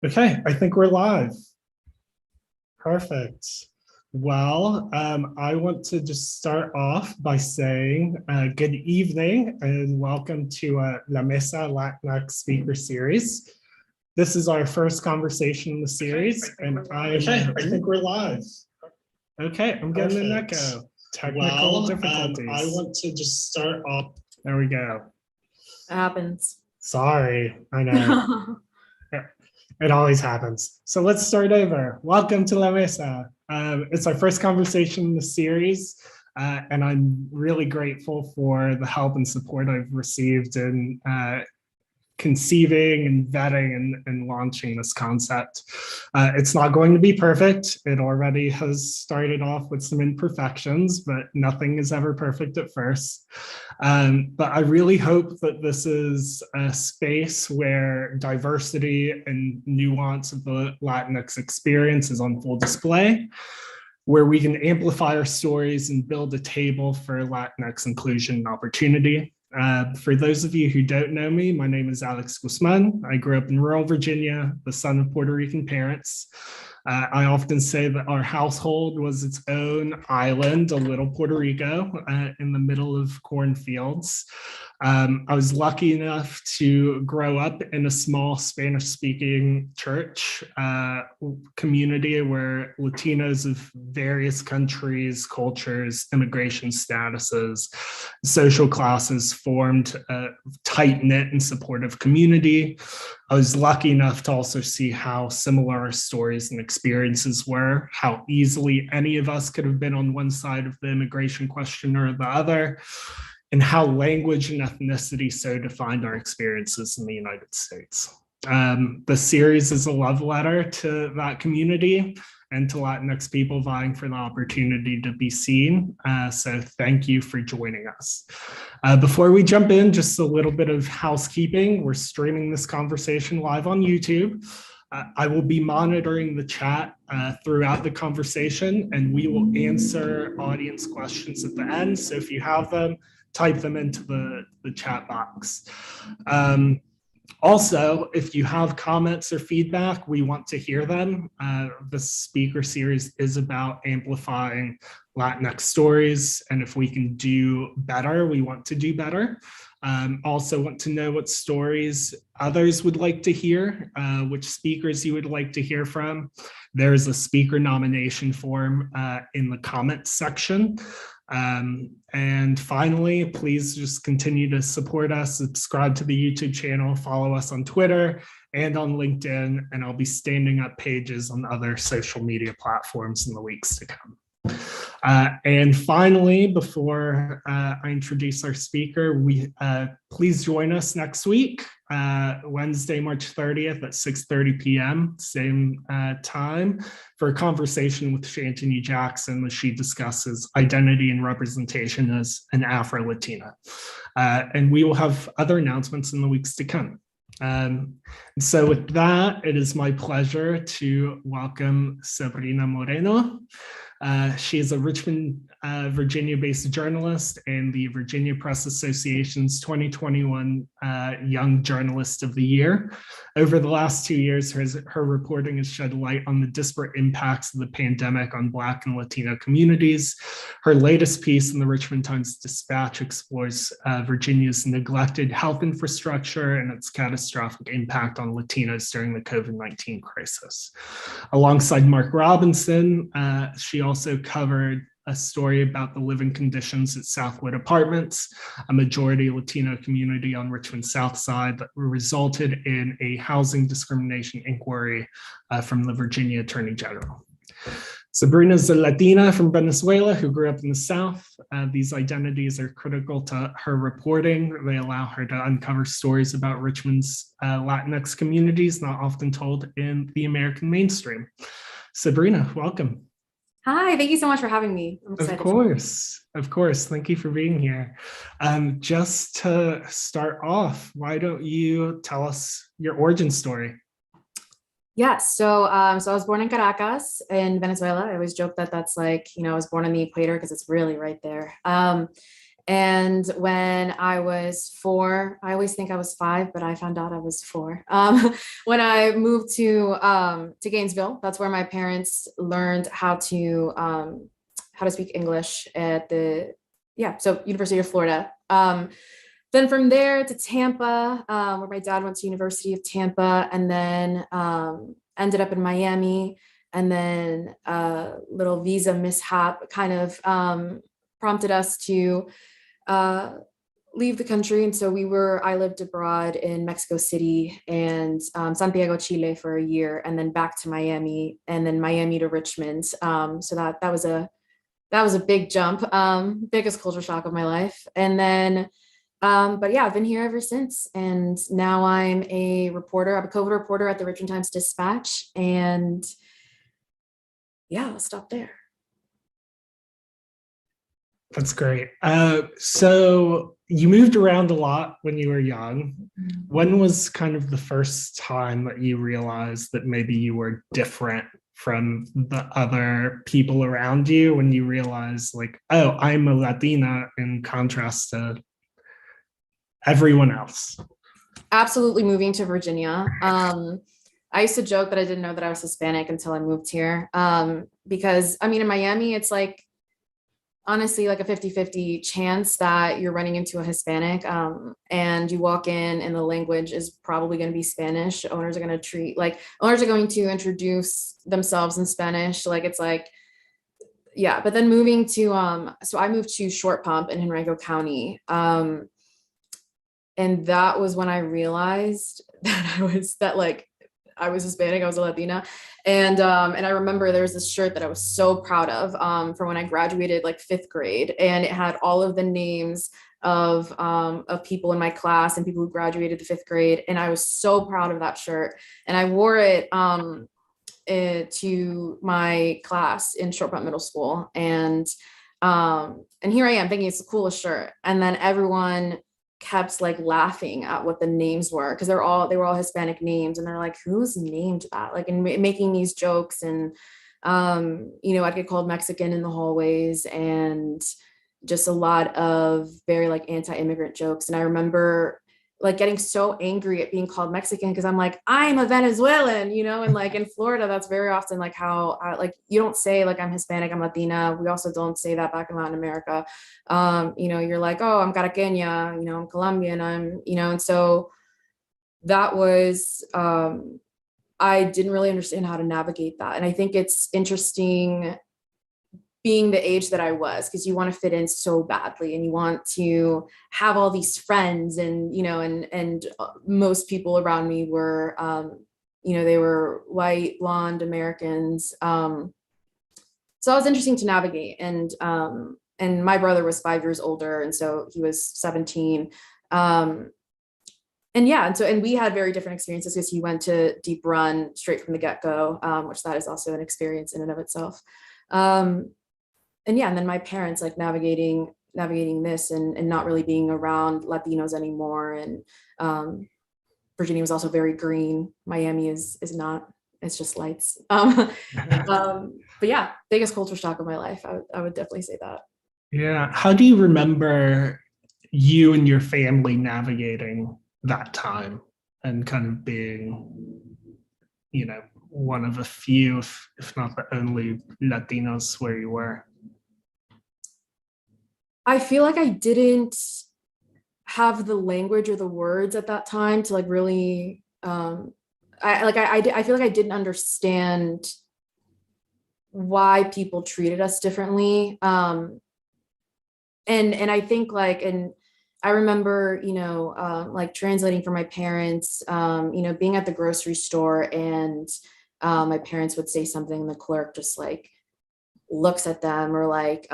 Okay, I think we're live. Perfect. Well, I want to just start off by saying good evening and welcome to La Mesa Latinx speaker series. This is our first conversation in the series, and I think we're live. Okay, I'm getting an echo. Technical difficulties. I want to just start off. There we go. It happens. Sorry, I know. It always happens. So let's start over. Welcome to La Mesa. It's our first conversation in the series, and I'm really grateful for the help and support I've received in conceiving and vetting and launching this concept. It's not going to be perfect. It already has started off with some imperfections, but nothing is ever perfect at first. But I really hope that this is a space where diversity and nuance of the Latinx experience is on full display, where we can amplify our stories and build a table for Latinx inclusion and opportunity. For those of you who don't know me, my name is Alex Guzman. I grew up in rural Virginia, the son of Puerto Rican parents. I often say that our household was its own island, a little Puerto Rico, in the middle of cornfields. I was lucky enough to grow up in a small Spanish-speaking church community where Latinos of various countries, cultures, immigration statuses, social classes formed a tight-knit and supportive community. I was lucky enough to also see how similar our stories and experiences were, how easily any of us could have been on one side of the immigration question or the other, and how language and ethnicity so defined our experiences in the United States. The series is a love letter to that community and to Latinx people vying for the opportunity to be seen. So thank you for joining us. Before we jump in, just a little bit of housekeeping. We're streaming this conversation live on YouTube. I will be monitoring the chat throughout the conversation, and we will answer audience questions at the end. So if you have them, type them into the chat box. Also, if you have comments or feedback, we want to hear them. The speaker series is about amplifying Latinx stories, and if we can do better, we want to do better. Also want to know what stories others would like to hear, which speakers you would like to hear from. There's a speaker nomination form in the comments section. And finally, please just continue to support us, subscribe to the YouTube channel, follow us on Twitter and on LinkedIn, and I'll be standing up pages on other social media platforms in the weeks to come. And finally, before I introduce our speaker, please join us next week, Wednesday, March 30th at 6:30 p.m., same time, for a conversation with Shantini Jackson as she discusses identity and representation as an Afro-Latina. And we will have other announcements in the weeks to come. So with that, it is my pleasure to welcome Sabrina Moreno. She is a Richmond, Virginia-based journalist and the Virginia Press Association's 2021 Young Journalist of the Year. Over the last 2 years, her reporting has shed light on the disparate impacts of the pandemic on Black and Latino communities. Her latest piece in the Richmond Times-Dispatch explores Virginia's neglected health infrastructure and its catastrophic impact on Latinos during the COVID-19 crisis. Alongside Mark Robinson, she also covered a story about the living conditions at Southwood Apartments, a majority Latino community on Richmond's South Side that resulted in a housing discrimination inquiry from the Virginia Attorney General. Sabrina is a Latina from Venezuela who grew up in the South. These identities are critical to her reporting. They allow her to uncover stories about Richmond's Latinx communities not often told in the American mainstream. Sabrina, welcome. Hi, thank you so much for having me. I'm excited. Of course. Thank you for being here. Just to start off, why don't you tell us your origin story? Yes, so I was born in Caracas in Venezuela. I always joke that that's like, I was born on the equator because it's really right there. And when I was 4, I always think I was 5, but I found out I was 4. When I moved to Gainesville, that's where my parents learned how to speak English at so University of Florida. Then from there to Tampa, where my dad went to University of Tampa, and then ended up in Miami, and then a little visa mishap kind of prompted us to leave the country. And so I lived abroad in Mexico City and Santiago, Chile for a year, and then back to Miami, and then Miami to Richmond. So that was a big jump, biggest culture shock of my life. And then, but yeah, I've been here ever since. And now I'm a reporter. I'm a COVID reporter at the Richmond Times-Dispatch. And yeah, I'll stop there. That's great. So you moved around a lot when you were young. When was kind of the first time that you realized that maybe you were different from the other people around you, when you realized like, oh, I'm a Latina in contrast to everyone else? Absolutely moving to Virginia. I used to joke that I didn't know that I was Hispanic until I moved here. Because I mean, in Miami, it's like, honestly, like a 50-50 chance that you're running into a Hispanic, and you walk in and the language is probably going to be Spanish. Owners are going to introduce themselves in Spanish. Like, it's like, yeah. But then moving to, so I moved to Short Pump in Henrico County. And that was when I realized that I was Hispanic, I was a Latina. And I remember there was this shirt that I was so proud of from when I graduated, like 5th grade. And it had all of the names of people in my class and people who graduated the 5th grade. And I was so proud of that shirt. And I wore it to my class in Short Pump Middle School. And here I am thinking it's the coolest shirt. And then everyone kept like laughing at what the names were, because they were all Hispanic names, and they're like, who's named that, like, and making these jokes. And I'd get called Mexican in the hallways, and just a lot of very like anti-immigrant jokes. And I remember like getting so angry at being called Mexican, because I'm like, I'm a Venezuelan, and like in Florida, that's very often like how like you don't say like I'm Hispanic, I'm Latina. We also don't say that back in Latin America. You're like, oh, I'm Caraqueña, I'm Colombian, and so that was, I didn't really understand how to navigate that. And I think it's interesting being the age that I was, because you want to fit in so badly, and you want to have all these friends, and and most people around me were they were white, blonde Americans. So it was interesting to navigate. And my brother was 5 years older, and so he was 17. And we had very different experiences, because he went to Deep Run straight from the get-go, which that is also an experience in and of itself. And then my parents, like navigating this, and not really being around Latinos anymore. And Virginia was also very green. Miami is not. It's just lights. But yeah, biggest culture shock of my life. I would definitely say that. Yeah. How do you remember you and your family navigating that time, and kind of being, one of a few, if not the only Latinos where you were? I feel like I didn't have the language or the words at that time to like really, I feel like I didn't understand why people treated us differently. And I think like, and I remember, like translating for my parents, being at the grocery store, and my parents would say something, and the clerk just like looks at them, or like,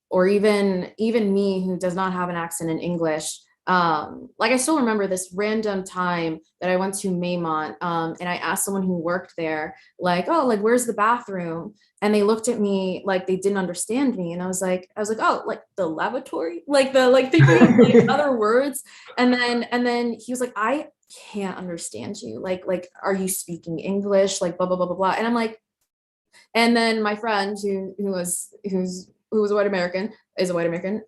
or even me, who does not have an accent in English. Like I still remember this random time that I went to Maymont, and I asked someone who worked there, like, oh, like, where's the bathroom? And they looked at me like they didn't understand me. And I was like, oh, like the lavatory, like thinking of like other words. And then he was like, I can't understand you. Like, are you speaking English? Like, blah, blah, blah, blah, blah. And I'm like, and then my friend who was a white American, is a white American.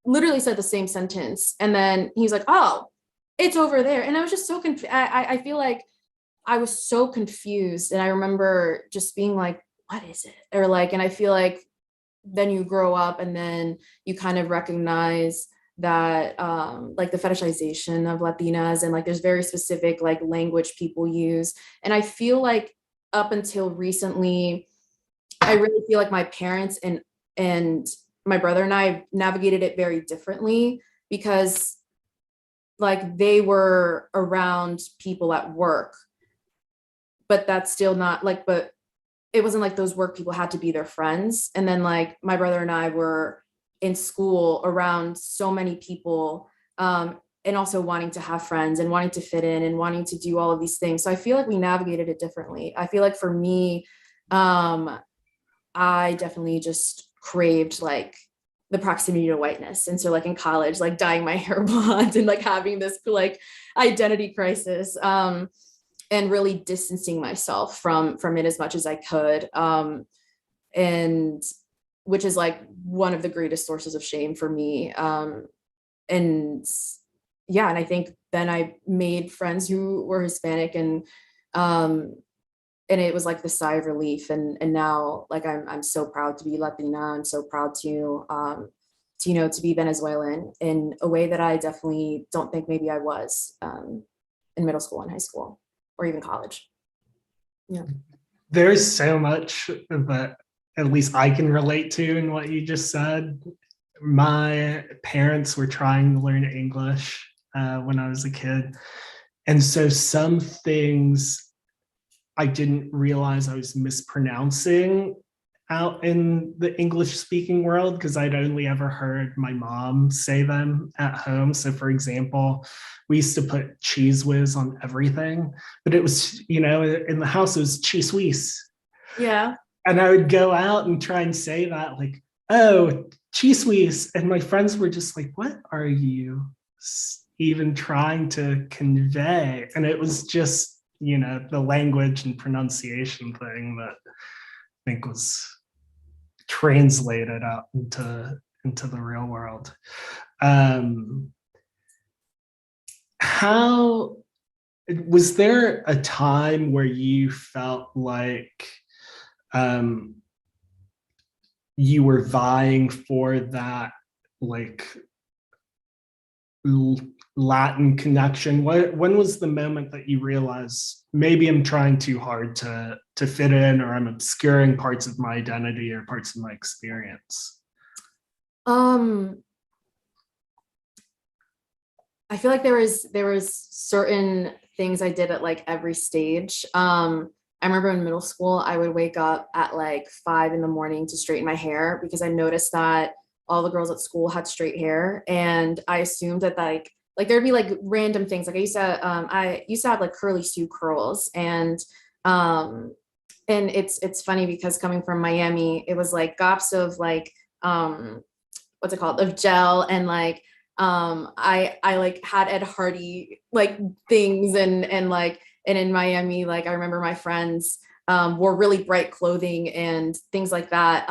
literally said the same sentence. And then he's like, oh, it's over there. And I was just so confused. I feel like I was so confused. And I remember just being like, what is it? Or like, and I feel like then you grow up and then you kind of recognize that like the fetishization of Latinas, and like there's very specific like language people use. And I feel like up until recently, I really feel like my parents and my brother and I navigated it very differently, because like they were around people at work, but that's still not like, but it wasn't like those work people had to be their friends. And then like my brother and I were in school around so many people, and also wanting to have friends and wanting to fit in and wanting to do all of these things. So I feel like we navigated it differently. I feel like for me, I definitely just craved like the proximity to whiteness. And so like in college, like dyeing my hair blonde and like having this like identity crisis, and really distancing myself from it as much as I could. And which is like one of the greatest sources of shame for me. And yeah, and I think then I made friends who were Hispanic, and it was like the sigh of relief. And now like I'm so proud to be Latina. I'm so proud to you know, to be Venezuelan in a way that I definitely don't think maybe I was in middle school and high school or even college. Yeah. There's so much that at least I can relate to in what you just said. My parents were trying to learn English when I was a kid. And so some things I didn't realize I was mispronouncing out in the English speaking world because I'd only ever heard my mom say them at home. So for example, we used to put cheese whiz on everything, but it was, you know, in the house it was cheese whiz. Yeah. And I would go out and try and say that like, oh, cheese whiz. And my friends were just like, what are you even trying to convey? And it was just, you know, the language and pronunciation thing that I think was translated out into the real world. How was there a time where you felt like you were vying for that like Latin connection? When was the moment that you realized maybe I'm trying too hard to fit in, or I'm obscuring parts of my identity or parts of my experience? I feel like there was certain things I did at like every stage. I remember in middle school, I would wake up at like 5 in the morning to straighten my hair because I noticed that all the girls at school had straight hair, and I assumed that like there'd be like random things. Like I used to have like curly Sue curls, and it's funny because coming from Miami, it was like gops of like what's it called, of gel, and like I like had Ed Hardy like things, and like, and in Miami, like I remember my friends wore really bright clothing and things like that.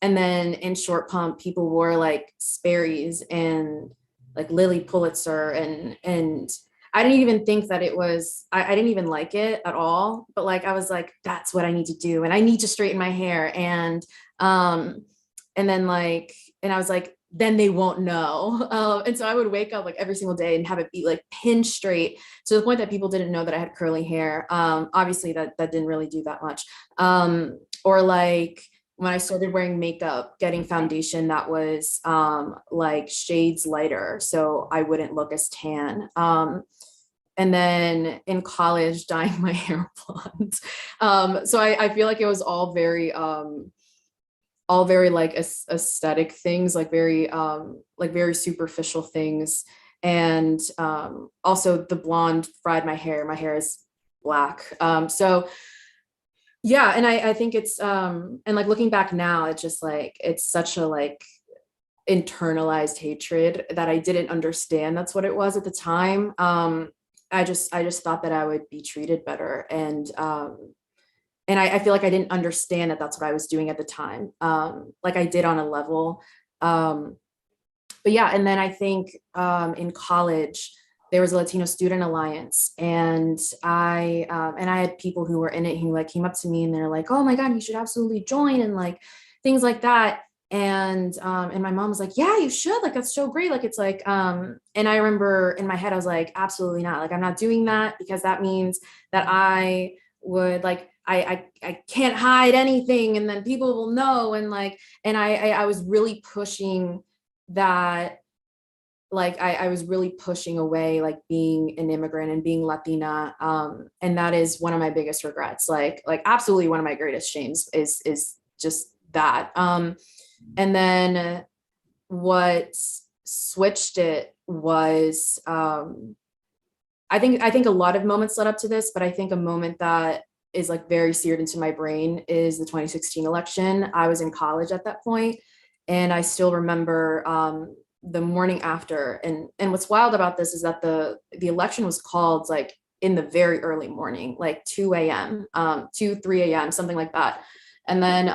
And then in short pump, people wore like Sperry's and like Lily Pulitzer, and I didn't even think that it was, I didn't even like it at all, but like I was like, that's what I need to do, and I need to straighten my hair. And then like, and I was like, then they won't know. And so I would wake up like every single day and have it be like pinned straight to the point that people didn't know that I had curly hair. Obviously that didn't really do that much. Or like when I started wearing makeup, getting foundation that was like shades lighter, so I wouldn't look as tan. And then in college, dyeing my hair blonde. So I feel like it was all very like aesthetic things, like very superficial things. And also the blonde fried my hair is black. So yeah, and I think it's and like looking back now, it's just like it's such a like internalized hatred that I didn't understand that's what it was at the time. I just thought that I would be treated better, and I feel like I didn't understand that that's what I was doing at the time. Like I did on a level, but yeah, and then I think in college there was a Latino Student Alliance, and I had people who were in it who like came up to me and they're like, "Oh my God, you should absolutely join," and like things like that. And my mom was like, "Yeah, you should. Like that's so great. Like it's like." And I remember in my head I was like, "Absolutely not. Like I'm not doing that because that means that I would like." I can't hide anything and then people will know and like and I was really pushing that like I was really pushing away like being an immigrant and being Latina. And that is one of my biggest regrets. Like absolutely one of my greatest shames is just that. And then what switched it was I think a lot of moments led up to this, but I think a moment that is like very seared into my brain is the 2016 election. I was in college at that point, and I still remember the morning after. And what's wild about this is that the election was called like in the very early morning, like 2 a.m., 2, 3 a.m., something like that. And then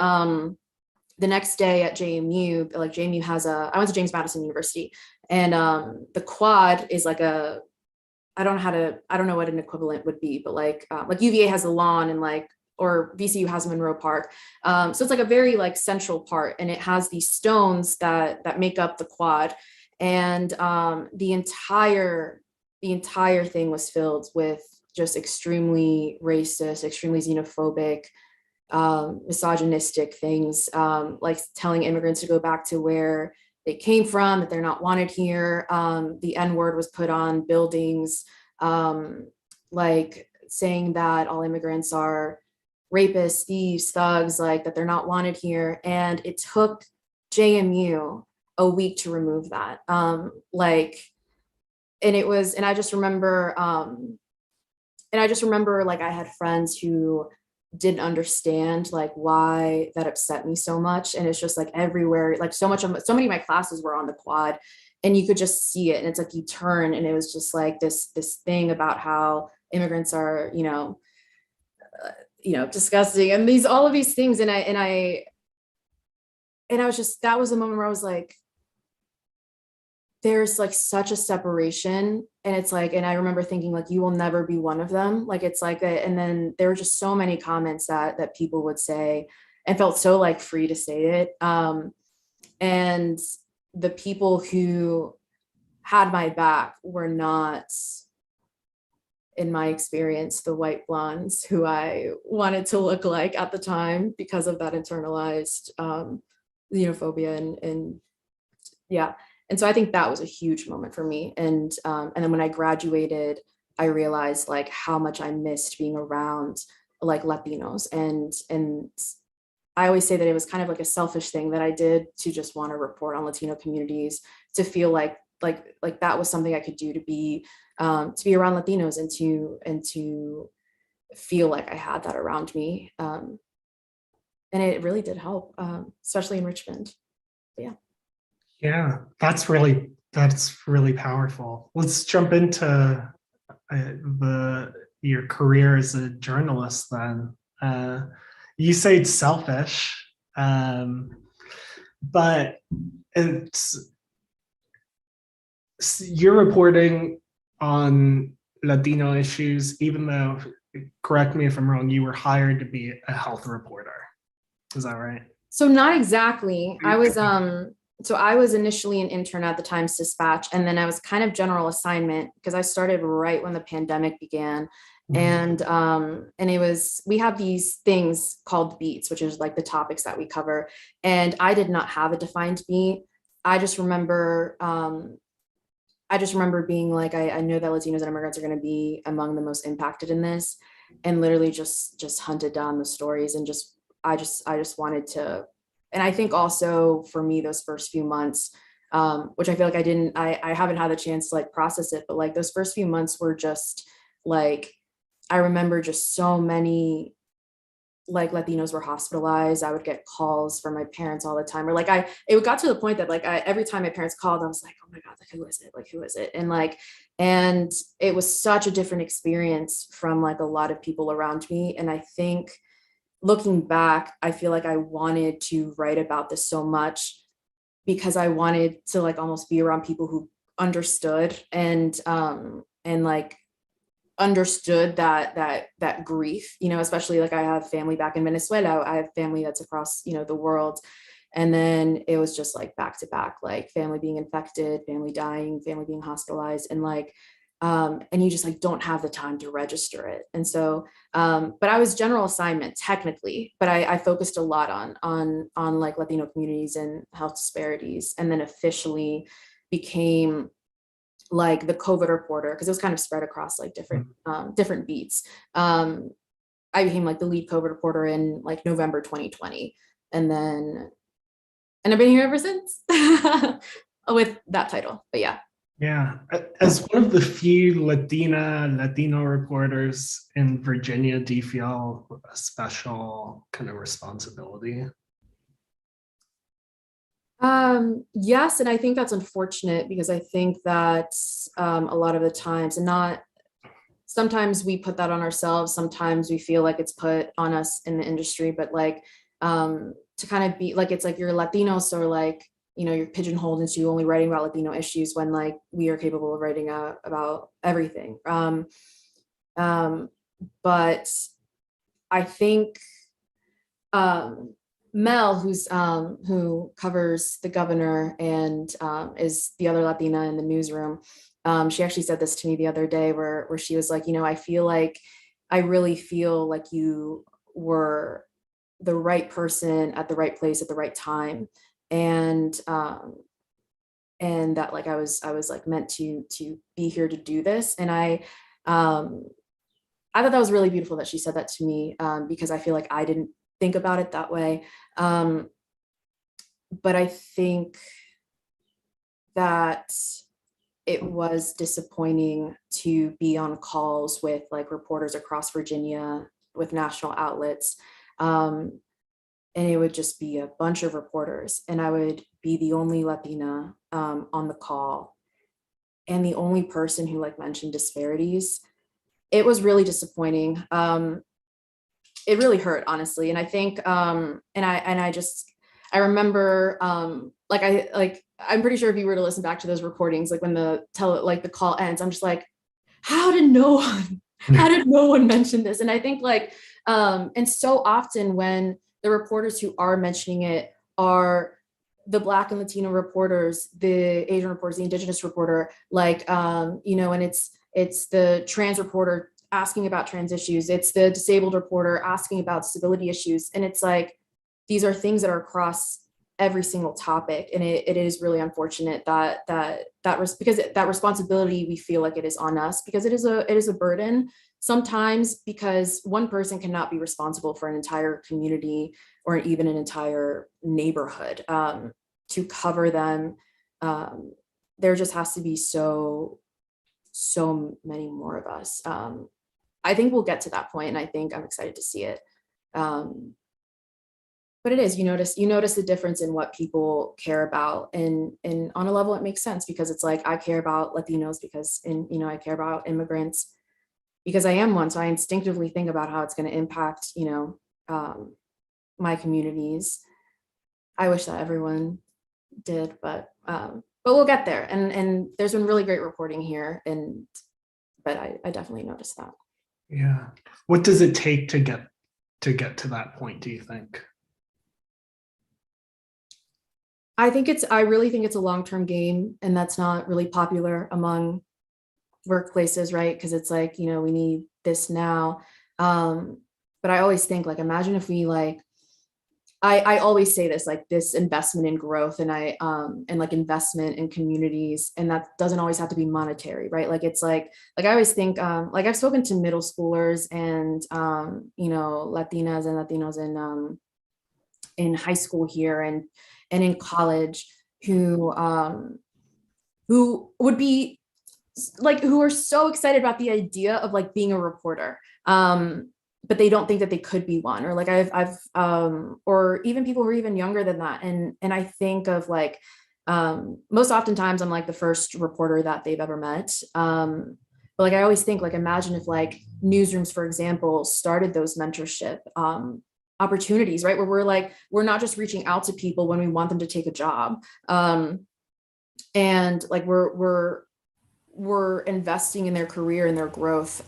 the next day at JMU, like JMU has I went to James Madison University, and the quad is like I don't know what an equivalent would be, but like UVA has the lawn and like, or VCU has Monroe Park. So it's like a very like central part, and it has these stones that make up the quad. And the entire thing was filled with just extremely racist, extremely xenophobic, misogynistic things, like telling immigrants to go back to where they came from, that they're not wanted here. The N-word was put on buildings, like saying that all immigrants are rapists, thieves, thugs, like that they're not wanted here. And it took JMU a week to remove that. And I just remember, like I had friends who didn't understand like why that upset me so much. And it's just like everywhere, like so many of my classes were on the quad, and you could just see it. And it's like you turn and it was just like this thing about how immigrants are, disgusting and all of these things. And I was just, that was a moment where I was like, there's like such a separation. And it's like, and I remember thinking like, you will never be one of them. Like, it's like, and then there were just so many comments that people would say and felt so like free to say it. And the people who had my back were not, in my experience, the white blondes who I wanted to look like at the time because of that internalized xenophobia and yeah. And so I think that was a huge moment for me. And then when I graduated, I realized like how much I missed being around like Latinos. And I always say that it was kind of like a selfish thing that I did to just want to report on Latino communities, to feel like that was something I could do to be around Latinos and to feel like I had that around me. And it really did help, especially in Richmond. But yeah. Yeah, that's really powerful. Let's jump into your career as a journalist then. You say it's selfish, but you're reporting on Latino issues, even though, correct me if I'm wrong, you were hired to be a health reporter. Is that right? So not exactly. I was initially an intern at the Times-Dispatch, and then I was kind of general assignment because I started right when the pandemic began. And we have these things called beats, which is like the topics that we cover. And I did not have a defined beat. I just remember being like, I know that Latinos and immigrants are going to be among the most impacted in this, and literally just hunted down the stories and I just wanted to. And I think also for me, those first few months, which I feel like I haven't had the chance to like process it, but like those first few months were just like, I remember just so many like Latinos were hospitalized. I would get calls from my parents all the time, or like it got to the point that like every time my parents called, I was like, oh my God, like who is it? Like who is it? And it was such a different experience from like a lot of people around me. And I think looking back, I feel like I wanted to write about this so much because I wanted to like almost be around people who understood and like understood that grief, you know, especially like I have family back in Venezuela, I have family that's across, you know, the world. And then it was just like back to back, like family being infected, family dying, family being hospitalized, and like and you just like don't have the time to register it. And so but I was general assignment technically, but I focused a lot on like Latino communities and health disparities, and then officially became like the COVID reporter, because it was kind of spread across like different beats. I became like the lead COVID reporter in like November 2020, and I've been here ever since with that title. But yeah. Yeah, as one of the few Latino reporters in Virginia, do you feel a special kind of responsibility? Yes, and I think that's unfortunate, because I think that a lot of the times, and not sometimes we put that on ourselves, sometimes we feel like it's put on us in the industry, but like to kind of be like, it's like you're Latino, so like, you know, you're pigeonholed into only writing about Latino issues, when like we are capable of writing about everything. But I think Mel, who covers the governor and is the other Latina in the newsroom, she actually said this to me the other day, where she was like, you know, I really feel like you were the right person at the right place at the right time, and that like I was like meant to be here to do this. And I thought that was really beautiful that she said that to me, because I feel like I didn't think about it that way. But I think that it was disappointing to be on calls with like reporters across Virginia with national outlets. And it would just be a bunch of reporters, and I would be the only Latina on the call, and the only person who like mentioned disparities. It was really disappointing. It really hurt, honestly. And I think I remember I'm pretty sure if you were to listen back to those recordings, like when the call ends, I'm just like, how did no one mention this? And I think like and so often when the reporters who are mentioning it are the Black and Latino reporters, the Asian reporters, the Indigenous reporter, like you know, and it's the trans reporter asking about trans issues, it's the disabled reporter asking about disability issues. And it's like, these are things that are across every single topic. And it is really unfortunate because that responsibility, we feel like it is on us, because it is a burden sometimes, because one person cannot be responsible for an entire community or even an entire neighborhood. To cover them, there just has to be so many more of us. I think we'll get to that point, and I think I'm excited to see it. But it is, you notice the difference in what people care about, and on a level it makes sense, because it's like, I care about Latinos because, I care about immigrants because I am one. So I instinctively think about how it's going to impact, my communities. I wish that everyone did, but we'll get there. And there's been really great reporting here, but I definitely noticed that. Yeah. What does it take to get to that point, do you think? I really think it's a long-term game, and that's not really popular among workplaces, right? Because it's like, we need this now. But I always think, like, imagine if we like, I always say this, like, this investment in growth, and and like investment in communities, and that doesn't always have to be monetary, right? Like, it's like I always think, like, I've spoken to middle schoolers and Latinas and Latinos in high school here and in college, who would be like, who are so excited about the idea of like being a reporter, but they don't think that they could be one. Or like I've or even people who are even younger than that, and I think of like, most oftentimes I'm like the first reporter that they've ever met. But like, I always think, like, imagine if like newsrooms, for example, started those mentorship opportunities, right? Where we're not just reaching out to people when we want them to take a job. And like we're investing in their career and their growth.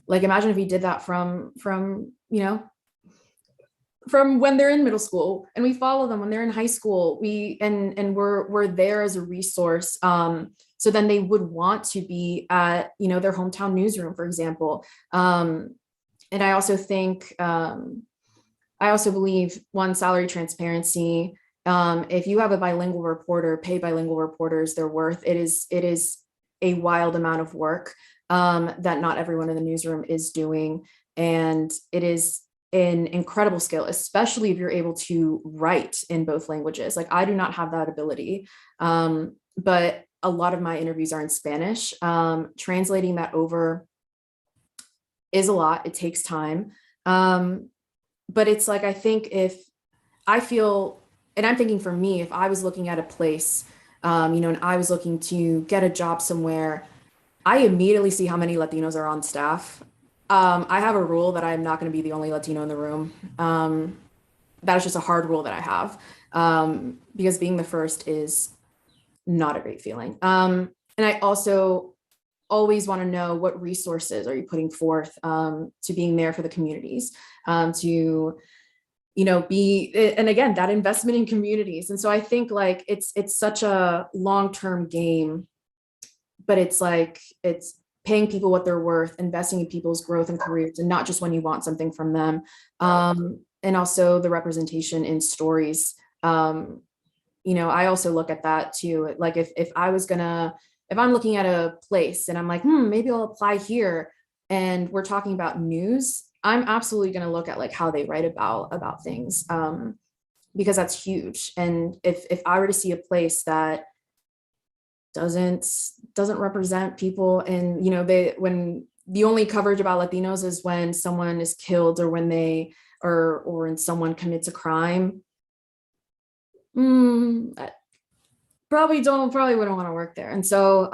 Like imagine if we did that from from when they're in middle school, and we follow them when they're in high school. We're there as a resource. So then they would want to be at, their hometown newsroom, for example. And I also think, I also believe, one, salary transparency. If you have a bilingual reporter, pay bilingual reporters their worth. It is a wild amount of work that not everyone in the newsroom is doing. And it is an incredible skill, especially if you're able to write in both languages. Like I do not have that ability, but a lot of my interviews are in Spanish. Translating that over is a lot. It takes time. But it's like, I think if I feel, and I'm thinking for me, if I was looking at a place, and I was looking to get a job somewhere, I immediately see how many Latinos are on staff. I have a rule that I'm not going to be the only Latino in the room. That is just a hard rule that I have, because being the first is not a great feeling. And I also always want to know, what resources are you putting forth to being there for the communities, to be, and again, that investment in communities. And so I think like it's such a long-term game, but it's like it's paying people what they're worth, investing in people's growth and careers, and not just when you want something from them. And also the representation in stories. I also look at that too. Like if I'm looking at a place and I'm like, maybe I'll apply here, and we're talking about news, I'm absolutely going to look at like how they write about things, because that's huge. And if I were to see a place that doesn't represent people, and when the only coverage about Latinos is when someone is killed, or when they or when someone commits a crime, I probably wouldn't want to work there. And so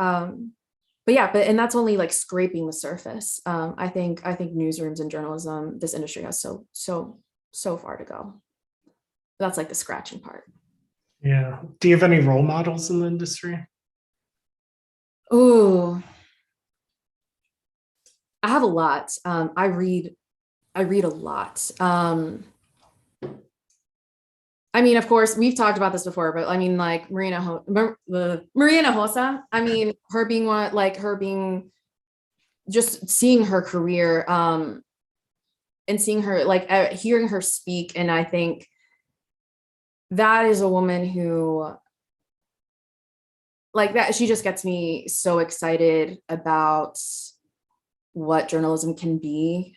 and that's only like scraping the surface. I think newsrooms and journalism, this industry has so far to go. That's like the scratching part. Yeah. Do you have any role models in the industry? Oh, I have a lot. I read a lot. I mean, of course, we've talked about this before, but I mean, like Maria Hinojosa. I mean, her being just seeing her career, and seeing her, like hearing her speak. And I think that is a woman who, like that, she just gets me so excited about what journalism can be.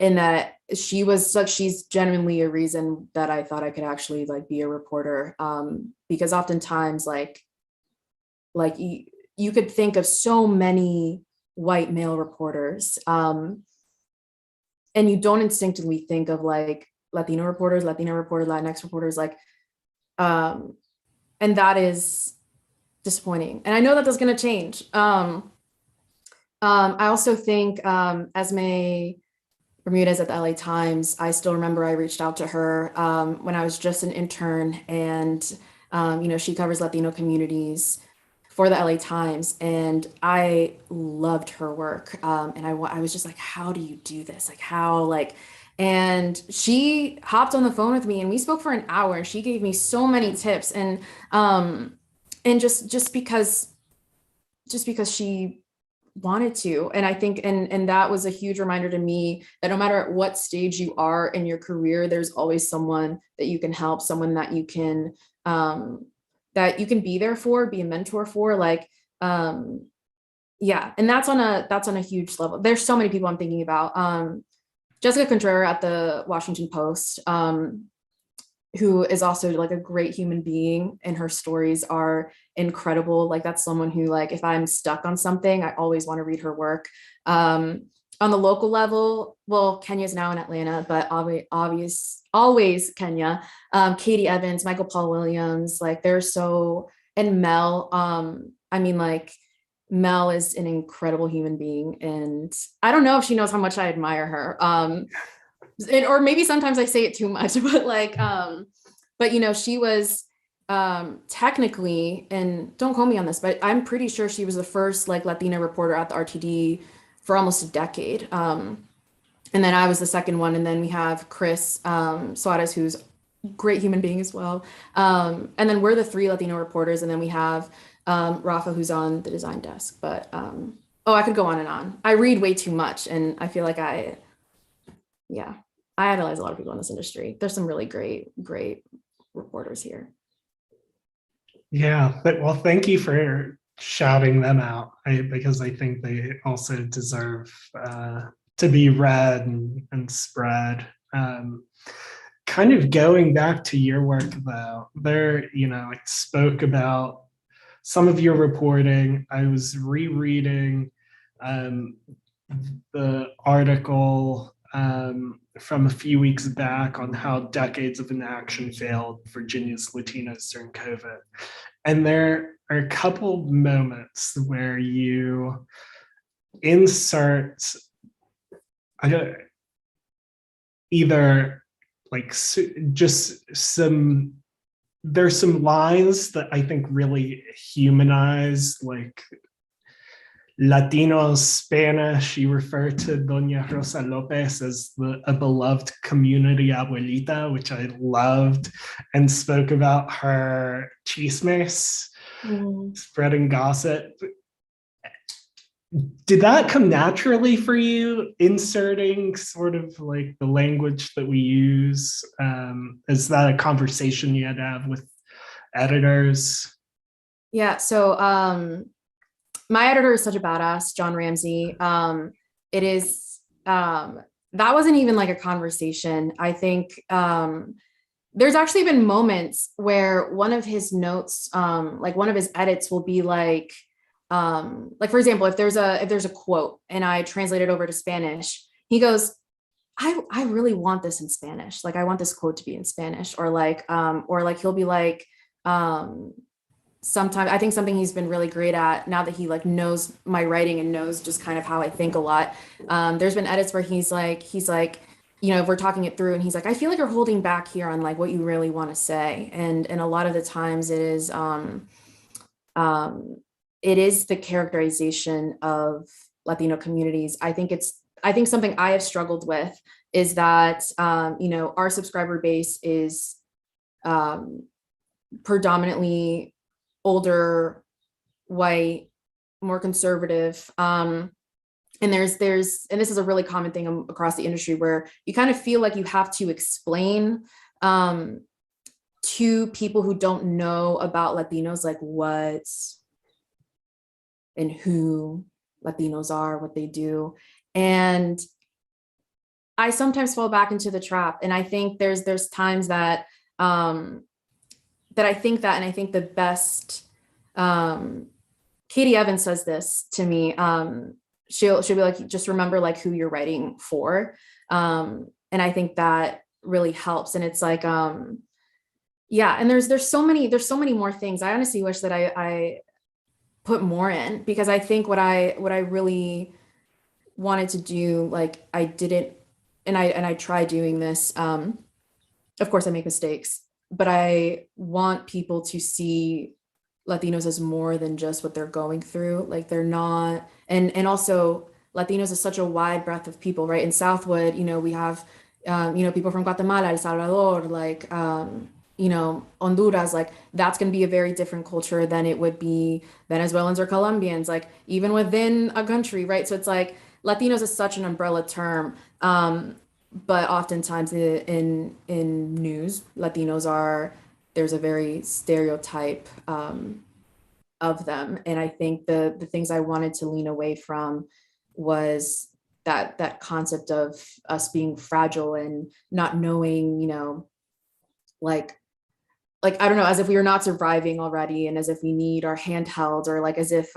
And that she's genuinely a reason that I thought I could actually like be a reporter. Because oftentimes like you could think of so many white male reporters, and you don't instinctively think of like Latino reporters, Latina reporters, Latinx reporters, like, and that is disappointing. And I know that that's going to change. I also think Esme Bermudez at the LA Times, I still remember I reached out to her when I was just an intern, and she covers Latino communities for the LA Times, and I loved her work. And I was just like, how do you do this? Like how, like, and she hopped on the phone with me and we spoke for an hour, and she gave me so many tips, and just because she wanted to. And I think, and that was a huge reminder to me that no matter at what stage you are in your career, there's always someone that you can help, someone that you can be there for, be a mentor for, like, and that's on a huge level. There's so many people I'm thinking about. Jessica Contreras at the Washington Post, who is also like a great human being, and her stories are incredible. Like that's someone who, like, if I'm stuck on something, I always want to read her work. On the local level, well, Kenya's now in Atlanta, but always Kenya. Katie Evans, Michael Paul Williams, like they're so, and Mel. I mean, like Mel is an incredible human being, and I don't know if she knows how much I admire her. Or maybe sometimes I say it too much, but like, but you know, she was technically, and don't quote me on this, but I'm pretty sure she was the first like Latina reporter at the RTD for almost a decade. And then I was the second one, and then we have Chris Suarez, who's a great human being as well. And then we're the three Latino reporters, and then we have Rafa, who's on the design desk. But oh, I could go on and on. I read way too much, and I feel like yeah, I idolize a lot of people in this industry. There's some really great reporters here. Yeah, but well, thank you for shouting them out, because I think they also deserve to be read and spread. Kind of going back to your work though, there, you know, I spoke about some of your reporting. I was rereading the article from a few weeks back on how decades of inaction failed Virginia's Latinas during COVID. And there are a couple moments where you insert either like just there's some lines that I think really humanize like Latino Spanish. You refer to Doña Rosa Lopez as a beloved community abuelita, which I loved, and spoke about her chismes, spreading gossip. Did that come naturally for you, inserting sort of like the language that we use? Is that a conversation you had to have with editors? Yeah, so my editor is such a badass, John Ramsey. It is, that wasn't even like a conversation. I think there's actually been moments where one of his notes, like one of his edits will be like for example, if there's a quote and I translate it over to Spanish, he goes, I really want this in Spanish. Like, I want this quote to be in Spanish, or like he'll be like, sometimes I think something he's been really great at now that he like knows my writing and knows just kind of how I think a lot. There's been edits where he's like, you know, if we're talking it through and he's like, I feel like you're holding back here on like what you really want to say. And a lot of the times it is the characterization of Latino communities. I think something I have struggled with is that, you know, our subscriber base is predominantly older, white, more conservative. And and this is a really common thing across the industry, where you kind of feel like you have to explain to people who don't know about Latinos, like what and who Latinos are, what they do. And I sometimes fall back into the trap. And I think there's times that that I think that, and I think the best, Katie Evans says this to me. She'll be like, just remember like who you're writing for. And I think that really helps. And it's like, yeah, and there's so many more things. I honestly wish that I put more in, because I think what I really wanted to do, like I didn't, and I try doing this. Of course I make mistakes, but I want people to see Latinos as more than just what they're going through. Like they're not, and also Latinos is such a wide breadth of people, right? In Southwood, you know, we have, you know, people from Guatemala, El Salvador, like, you know, Honduras, like that's going to be a very different culture than it would be Venezuelans or Colombians, like even within a country, right? So it's like Latinos is such an umbrella term. But oftentimes in news, Latinos are, there's a very stereotype of them. And I think the things I wanted to lean away from was that concept of us being fragile and not knowing, you know, like I don't know, as if we were not surviving already, and as if we need our handheld, or like as if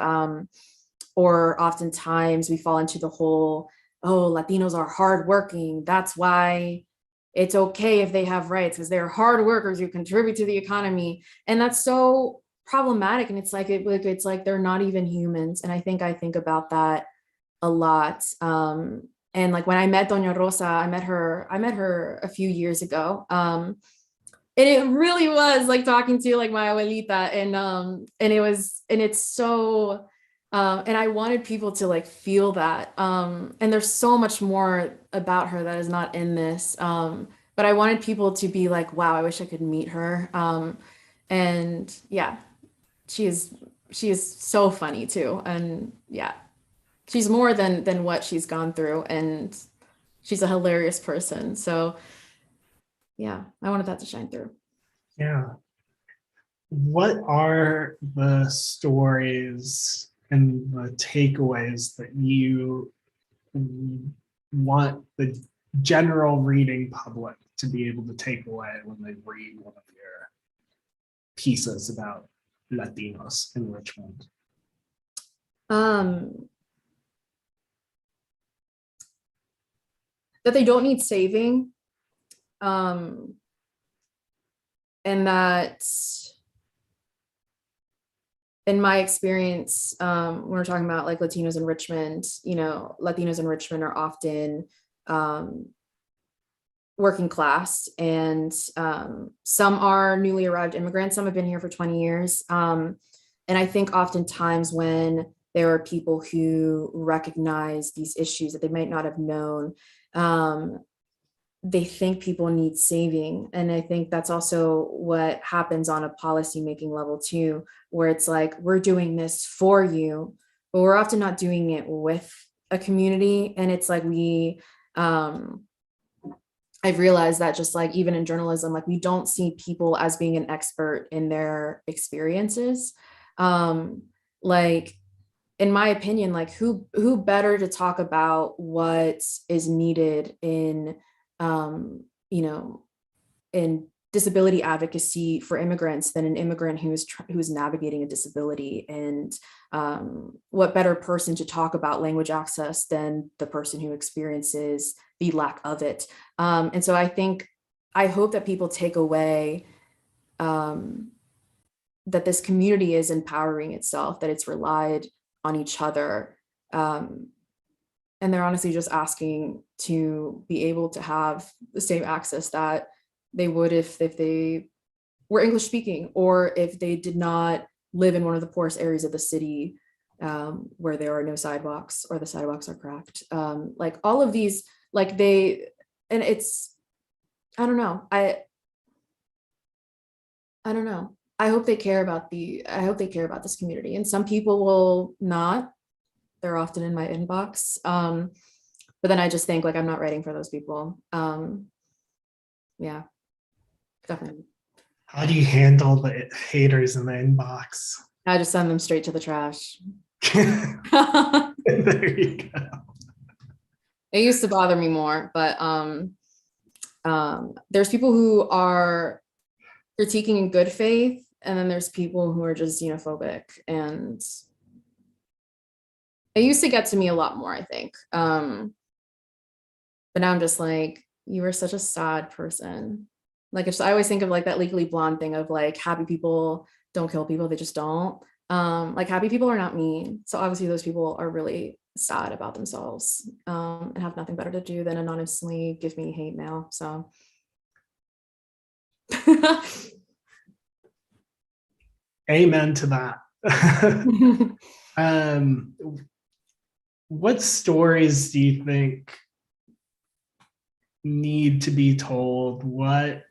or oftentimes we fall into the whole, oh, Latinos are hardworking, that's why it's okay if they have rights, because they're hard workers who contribute to the economy. And that's so problematic, and it's like they're not even humans. And I think about that a lot. And like when I met Doña Rosa, I met her a few years ago. And it really was like talking to like my abuelita, and it's so, and I wanted people to like feel that. And there's so much more about her that is not in this. But I wanted people to be like, wow, I wish I could meet her. And yeah, she is so funny too. And yeah, she's more than what she's gone through, and she's a hilarious person. So yeah, I wanted that to shine through. Yeah. What are the stories and the takeaways that you want the general reading public to be able to take away when they read one of your pieces about Latinos in Richmond? That they don't need saving, and that in my experience, when we're talking about like Latinos in Richmond, Latinos in Richmond are often working class, and some are newly arrived immigrants. Some have been here for 20 years. And I think oftentimes when there are people who recognize these issues that they might not have known, they think people need saving. And I think that's also what happens on a policy-making level too, where it's like, we're doing this for you, but we're often not doing it with a community. And it's like I've realized that just like even in journalism, like we don't see people as being an expert in their experiences. Like in my opinion, like who better to talk about what is needed in in disability advocacy for immigrants than an immigrant who's navigating a disability. And what better person to talk about language access than the person who experiences the lack of it. And so I hope that people take away that this community is empowering itself, that it's relied on each other. And they're honestly just asking to be able to have the same access that they would if they were English speaking, or if they did not live in one of the poorest areas of the city, where there are no sidewalks or the sidewalks are cracked. Like all of these, like and it's, I don't know. I don't know. I hope they care about this community, and some people will not. They're often in my inbox. But then I just think like, I'm not writing for those people. Yeah, definitely. How do you handle the haters in the inbox? I just send them straight to the trash. There you go. It used to bother me more, but there's people who are critiquing in good faith, and then there's people who are just xenophobic, and it used to get to me a lot more, I think. But now I'm just like, you are such a sad person. Like, I always think of like that Legally Blonde thing of like, happy people don't kill people, they just don't. Like happy people are not mean. So obviously those people are really sad about themselves, and have nothing better to do than anonymously give me hate mail. So amen to that. What stories do you think need to be told? What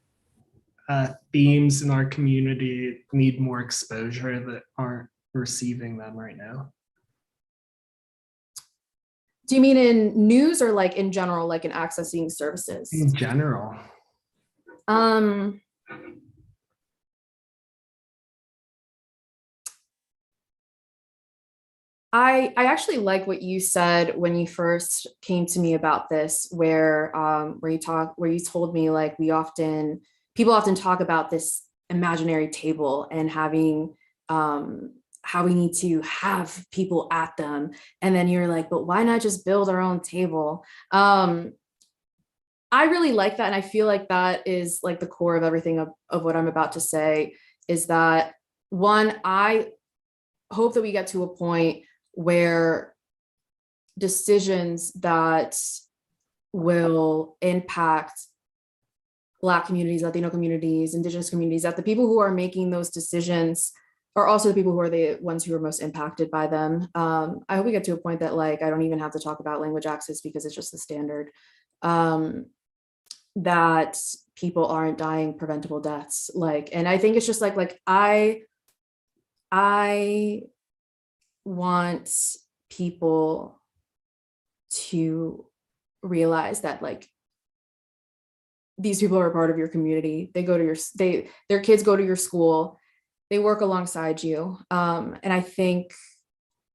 themes in our community need more exposure that aren't receiving them right now? Do you mean in news or like in general, like in accessing services? In general. I actually like what you said when you first came to me about this, where you told me like people often talk about this imaginary table and having how we need to have people at them, and then you're like, but why not just build our own table? I really like that, and I feel like that is like the core of everything of what I'm about to say, is that one, I hope that we get to a point where decisions that will impact Black communities, Latino communities, Indigenous communities, that the people who are making those decisions are also the people who are the ones who are most impacted by them. I hope we get to a point that like, I don't even have to talk about language access because it's just the standard. That people aren't dying preventable deaths. Like, and I think it's just like I want people to realize that like these people are a part of your community. They go to their kids go to your school, they work alongside you. And I think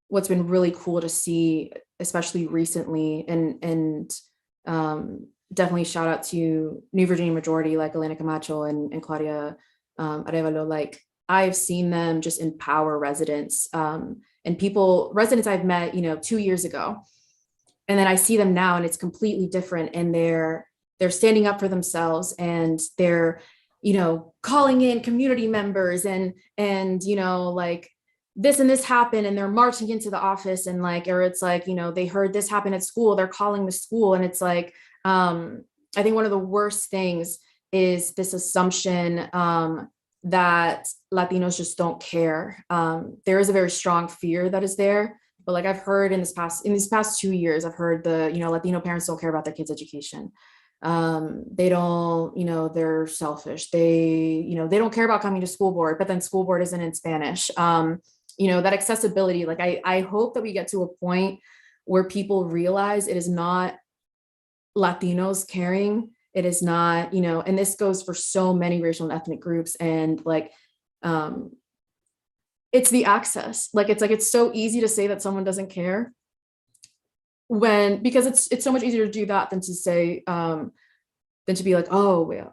what's been really cool to see, especially recently, and definitely shout out to New Virginia Majority, like Elena Camacho and Claudia Arevalo, like I've seen them just empower residents and residents I've met, 2 years ago. And then I see them now and it's completely different. And they're standing up for themselves and they're, calling in community members and, like this and this happened and they're marching into the office and like, or it's like, they heard this happen at school, they're calling the school. And it's like, I think one of the worst things is this assumption that Latinos just don't care. There is a very strong fear that is there, but like I've heard in these past 2 years, I've heard Latino parents don't care about their kids' education. They don't, they're selfish. They don't care about coming to school board, but then school board isn't in Spanish. That accessibility, like I hope that we get to a point where people realize it is not Latinos caring. It is not, and this goes for so many racial and ethnic groups. And like, it's the access. Like, it's so easy to say that someone doesn't care because it's so much easier to do that than to say, than to be like, oh, yeah,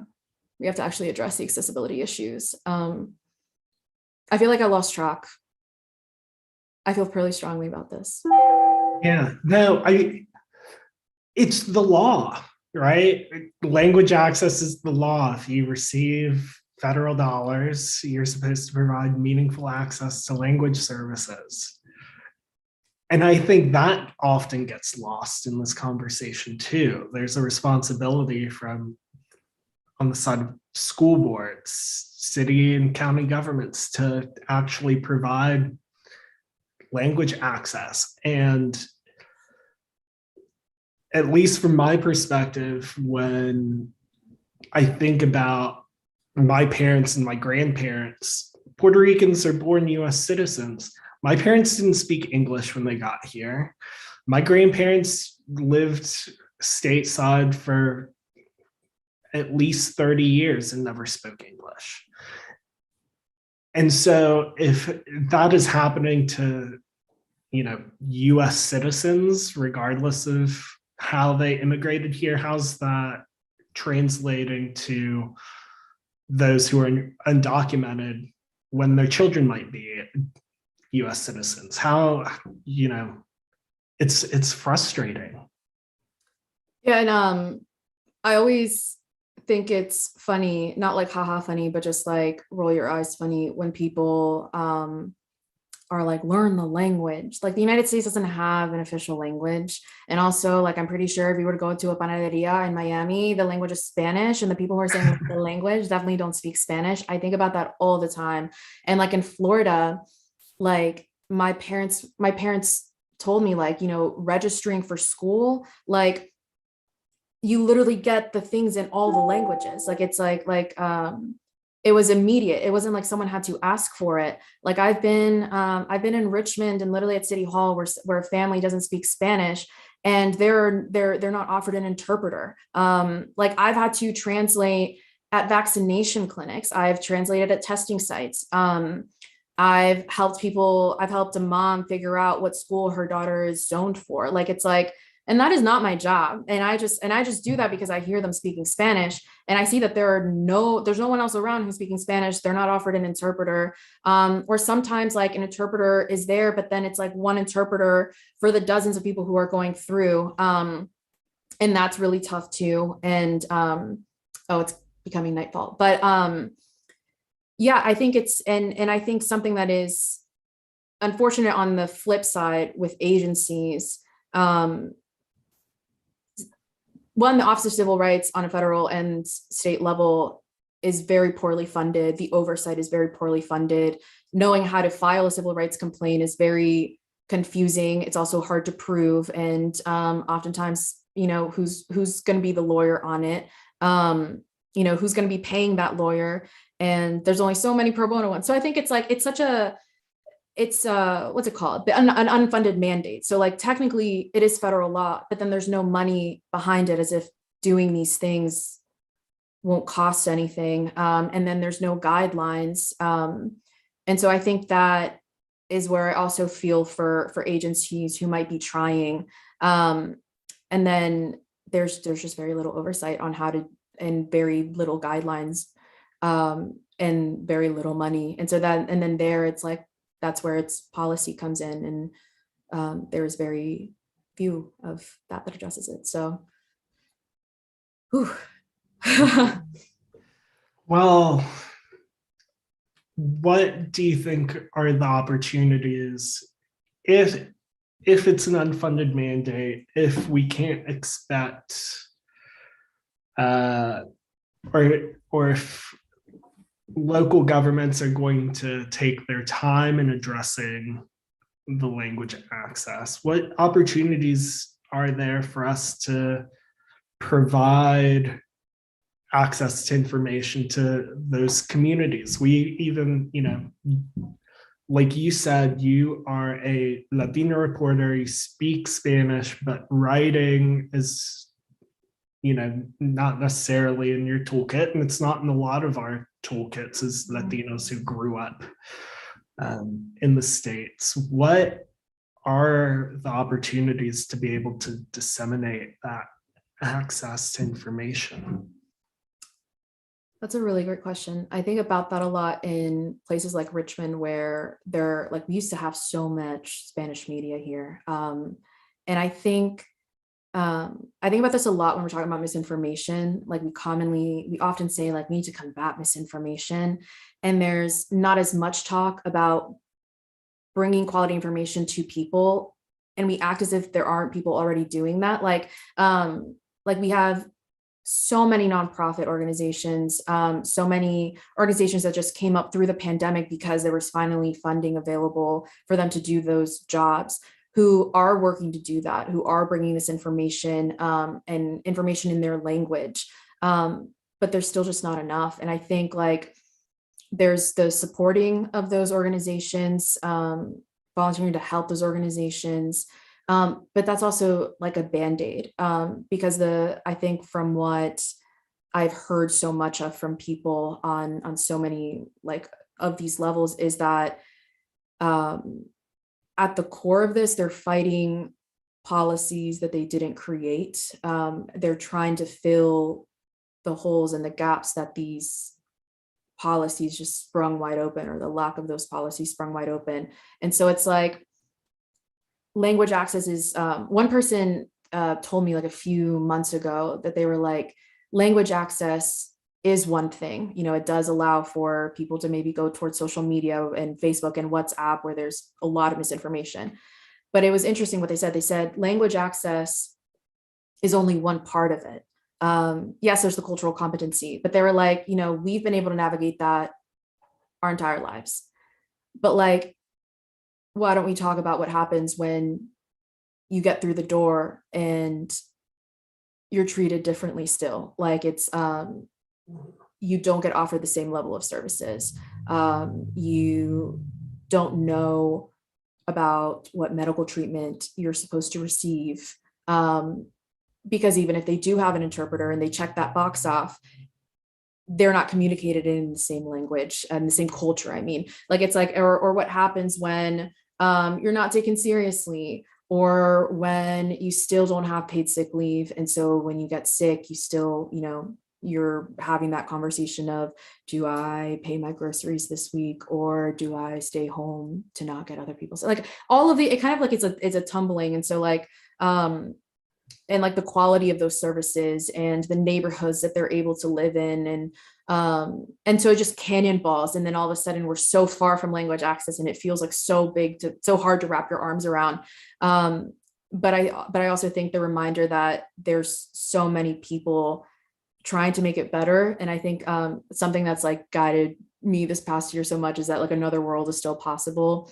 we have to actually address the accessibility issues. I feel like I lost track. I feel pretty strongly about this. Yeah, no, it's the law, right? Language access is the law. If you receive federal dollars, you're supposed to provide meaningful access to language services. And I think that often gets lost in this conversation too. There's a responsibility on the side of school boards, city and county governments to actually provide language access. And at least from my perspective, when I think about my parents and my grandparents, Puerto Ricans are born US citizens. My parents didn't speak English when they got here. My grandparents lived stateside for at least 30 years and never spoke English. And so if that is happening to, US citizens, regardless of how they immigrated here, how's that translating to those who are undocumented when their children might be US citizens? How, it's frustrating. Yeah, and I always think it's funny, not like haha funny, but just like roll your eyes funny when people are like, learn the language. Like the United States doesn't have an official language. And also, like, I'm pretty sure if you were to go to a panaderia in Miami, the language is Spanish, and the people who are saying the language definitely don't speak Spanish. I think about that all the time. And like in Florida, like my parents told me, like, registering for school, like you literally get the things in all the languages. Like it's like it was immediate. It wasn't like someone had to ask for it. Like I've been in Richmond and literally at City Hall where a family doesn't speak Spanish and they're not offered an interpreter. Like I've had to translate at vaccination clinics. I've translated at testing sites. I've helped a mom figure out what school her daughter is zoned for. Like it's like, and that is not my job. And I just do that because I hear them speaking Spanish and I see that there's no one else around who's speaking Spanish. They're not offered an interpreter. Or sometimes like an interpreter is there, but then it's like one interpreter for the dozens of people who are going through. And that's really tough too. And, it's becoming nightfall, but, Yeah, I think it's, and I think something that is unfortunate on the flip side with agencies, one, the Office of Civil Rights on a federal and state level is very poorly funded. The oversight is very poorly funded. Knowing how to file a civil rights complaint is very confusing. It's also hard to prove. And oftentimes, who's going to be the lawyer on it? Who's going to be paying that lawyer? And there's only so many pro bono ones. So I think it's what's it called? An unfunded mandate. So like technically it is federal law, but then there's no money behind it, as if doing these things won't cost anything. And then there's no guidelines. And so I think that is where I also feel for agencies who might be trying. And then there's just very little oversight on how to, and very little guidelines, and very little money. And so then there it's like, that's where its policy comes in, and there's very few of that addresses it. So, well, what do you think are the opportunities if it's an unfunded mandate, if we can't expect, or if local governments are going to take their time in addressing the language access? What opportunities are there for us to provide access to information to those communities? We even, like you said, you are a Latino reporter, you speak Spanish, but writing is, not necessarily in your toolkit, and it's not in a lot of our toolkits as Latinos who grew up in the States. What are the opportunities to be able to disseminate that access to information? That's a really great question. I think about that a lot in places like Richmond, where we used to have so much Spanish media here. And I think about this a lot when we're talking about misinformation. Like we often say like we need to combat misinformation, and there's not as much talk about bringing quality information to people, and we act as if there aren't people already doing that. Like we have so many nonprofit organizations, so many organizations that just came up through the pandemic because there was finally funding available for them to do those jobs, who are working to do that, who are bringing this information, and information in their language. But there's still just not enough. And I think like there's the supporting of those organizations, volunteering to help those organizations. But that's also like a Band-Aid, because I think from what I've heard so much of from people on so many like of these levels is that at the core of this, they're fighting policies that they didn't create. They're trying to fill the holes and the gaps that these policies just sprung wide open, or the lack of those policies sprung wide open. And so it's like language access is, one person told me like a few months ago that they were like, language access is one thing, it does allow for people to maybe go towards social media and Facebook and WhatsApp, where there's a lot of misinformation. But it was interesting what they said. They said language access is only one part of it. Yes, there's the cultural competency, but they were like, we've been able to navigate that our entire lives. But like, why don't we talk about what happens when you get through the door and you're treated differently still? Like it's, you don't get offered the same level of services. You don't know about what medical treatment you're supposed to receive. Because even if they do have an interpreter and they check that box off, they're not communicated in the same language and the same culture. I mean, like it's like, or what happens when you're not taken seriously, or when you still don't have paid sick leave. And so when you get sick, you still, you're having that conversation of, do I pay my groceries this week, or do I stay home to not get other people's, like all of the, it kind of like it's a tumbling. And so like, like the quality of those services and the neighborhoods that they're able to live in. And so it just cannonballs. And then all of a sudden we're so far from language access and it feels like so big so hard to wrap your arms around. But I also think the reminder that there's so many people trying to make it better. And I think something that's like guided me this past year so much is that like another world is still possible.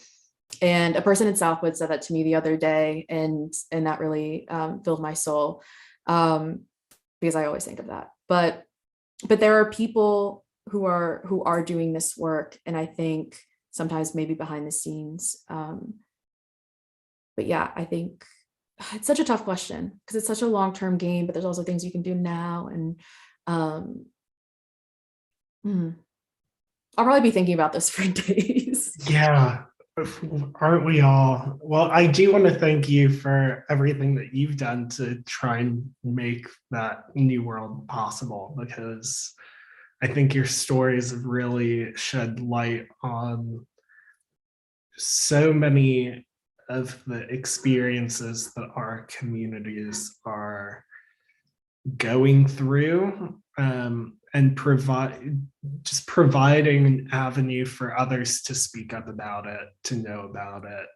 And a person in Southwood said that to me the other day, and that really filled my soul, because I always think of that. But there are people who are doing this work, and I think sometimes maybe behind the scenes. But yeah, I think it's such a tough question because it's such a long-term game, but there's also things you can do now. And I'll probably be thinking about this for days. Yeah, aren't we all? Well, I do want to thank you for everything that you've done to try and make that new world possible, because I think your stories have really shed light on so many of the experiences that our communities are going through, and providing an avenue for others to speak up about it, to know about it.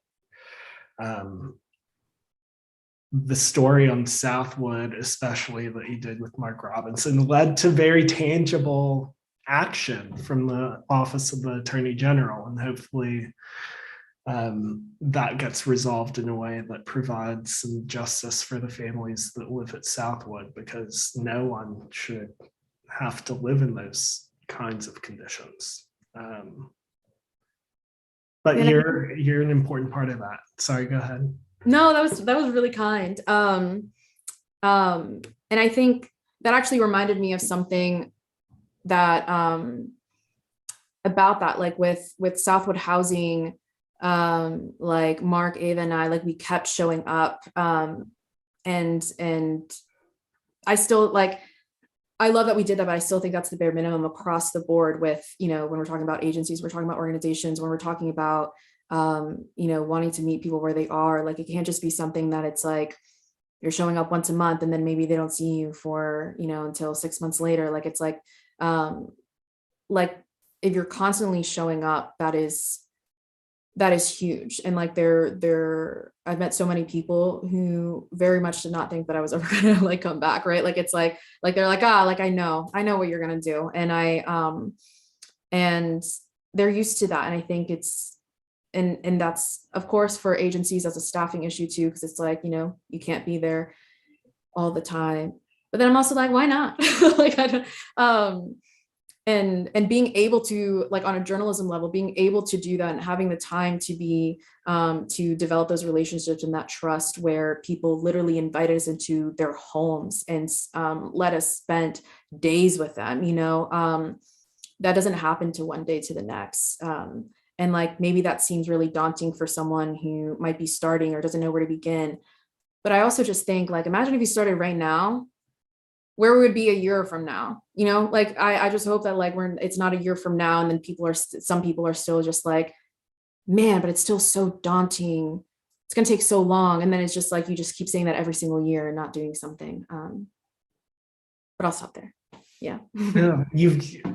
The story on Southwood, especially that you did with Mark Robinson, led to very tangible action from the Office of the Attorney General, and hopefully that gets resolved in a way that provides some justice for the families that live at Southwood, because no one should have to live in those kinds of conditions. But you're an important part of that. Sorry, go ahead. No, that was really kind. And I think that actually reminded me of something that about that, like with Southwood Housing, like Mark, Ava, and I, like we kept showing up, and I still like, I love that we did that, but I still think that's the bare minimum across the board with, you know, when we're talking about agencies, we're talking about organizations, when we're talking about, you know, wanting to meet people where they are. Like, it can't just be something that it's like, you're showing up once a month and then maybe they don't see you for, you know, until 6 months later. Like, it's like if you're constantly showing up, that is huge. And like I've met so many people who very much did not think that I was ever gonna like come back, right? Like, it's like they're like, like I know what you're gonna do. And and they're used to that. And I think it's, and that's of course for agencies as a staffing issue too, because it's like, you know, you can't be there all the time. But then I'm also like, why not? Like, I don't, and being able to, like, on a journalism level, being able to do that and having the time to be to develop those relationships and that trust where people literally invite us into their homes and let us spend days with them, you know, that doesn't happen to one day to the next. And like, maybe that seems really daunting for someone who might be starting or doesn't know where to begin. But I also just think, like, imagine if you started right now, where we would be a year from now, you know, like, I just hope that, like, it's not a year from now. And then some people are still just like, man, but it's still so daunting. It's going to take so long. And then it's just like, you just keep saying that every single year and not doing something. But I'll stop there. Yeah. Yeah,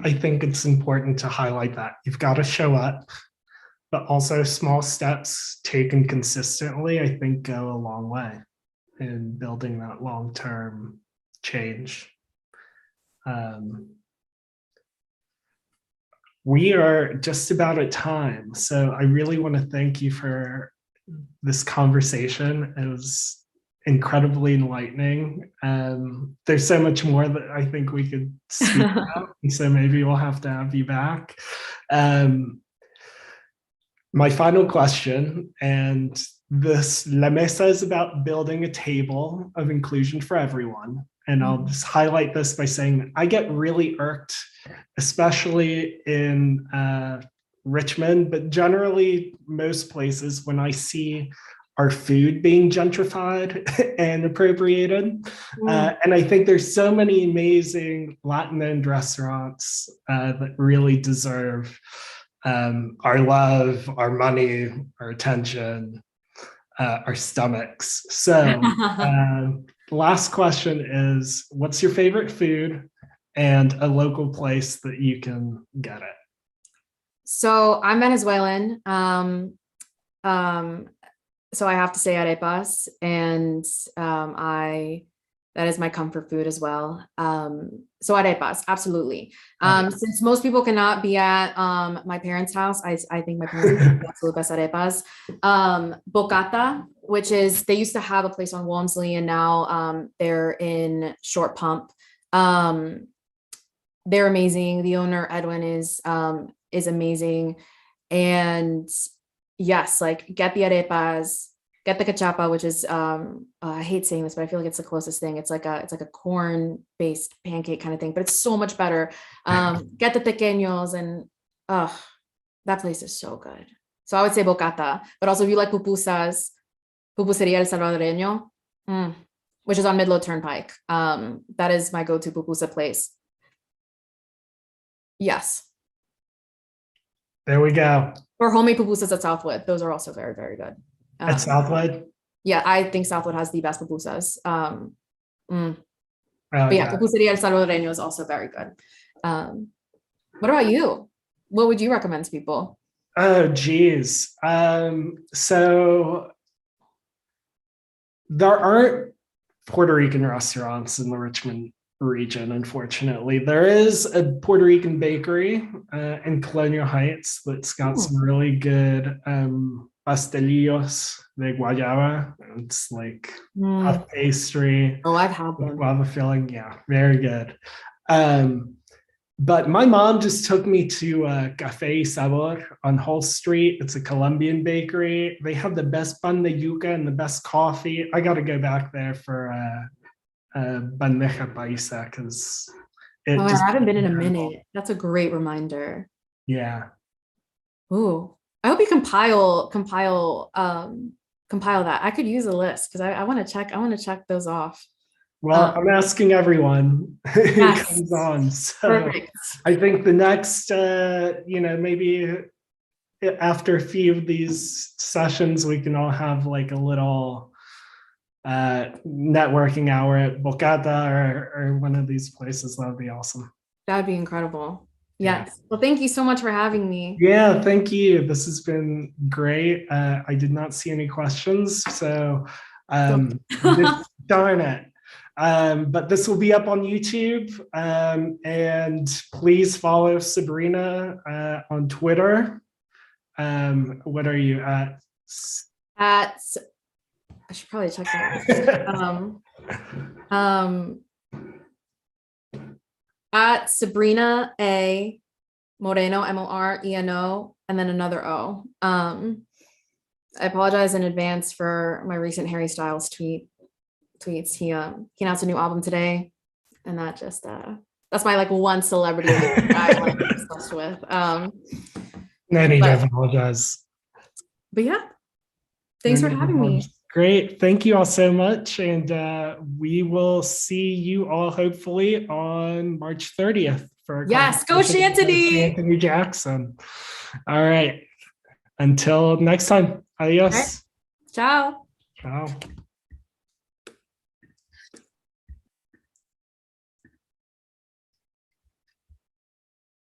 I think it's important to highlight that you've got to show up, but also small steps taken consistently, I think, go a long way in building that long-term change. We are just about at time, so I really want to thank you for this conversation. It was incredibly enlightening. There's so much more that I think we could speak about, and so maybe we'll have to have you back. My final question, and this La Mesa is about building a table of inclusion for everyone. And I'll just highlight this by saying that I get really irked, especially in Richmond, but generally most places, when I see our food being gentrified and appropriated. And I think there's so many amazing Latin-owned restaurants that really deserve our love, our money, our attention, our stomachs. So last question is, what's your favorite food and a local place that you can get it? So I'm Venezuelan. So I have to say arepas, and that is my comfort food as well. So arepas, absolutely. Since most people cannot be at my parents' house, I think my parents make the absolute best arepas. Bocata, which is, they used to have a place on Walmsley, and now they're in Short Pump. They're amazing. The owner, Edwin, is amazing. And yes, like, get the arepas, get the cachapa, which is I hate saying this, but I feel like it's the closest thing. It's like a corn-based pancake kind of thing, but it's so much better. Get the tequeños, and that place is so good. So I would say bocata, but also if you like pupusas, Pupuseria El Salvadoreño, which is on Midlow Turnpike. That is my go-to pupusa place. Yes. There we go. Or homemade pupusas at Southwood. Those are also very, very good. At Southwood? Yeah, I think Southwood has the best pupusas. But yeah, Pupuseria El Salvadoreño is also very good. What about you? What would you recommend to people? Oh, geez. So there aren't Puerto Rican restaurants in the Richmond region, unfortunately. There is a Puerto Rican bakery in Colonial Heights that's got some really good pastelillos de guayaba. It's like puff pastry. Oh, I've had them. Guava filling. Yeah, very good. But my mom just took me to Café Sabor on Hull Street. It's a Colombian bakery. They have the best pan de yuca and the best coffee. I got to go back there for bandeja paisa, because I haven't been in a minute. That's a great reminder. Yeah. Ooh, I hope you compile that. I could use a list, because I want to check those off. Well, I'm asking everyone who comes on. So perfect. I think the next, maybe after a few of these sessions, we can all have like a little networking hour at Bocata or one of these places. That would be awesome. That'd be incredible. Yes. Yeah. Well, thank you so much for having me. Yeah, thank you. This has been great. I did not see any questions, so darn it. But this will be up on YouTube, and please follow Sabrina on Twitter. What are you at? I should probably check that. At Sabrina A. Moreno, Moreno, and then another O. I apologize in advance for my recent Harry Styles tweets. He announced a new album today, and that just that's my like one celebrity I'm like obsessed with. No need to apologize. But yeah, thanks for having me. Great, thank you all so much, and we will see you all hopefully on March 30th for go Shantany. Shantany Jackson. All right, until next time, adios. Right. Ciao.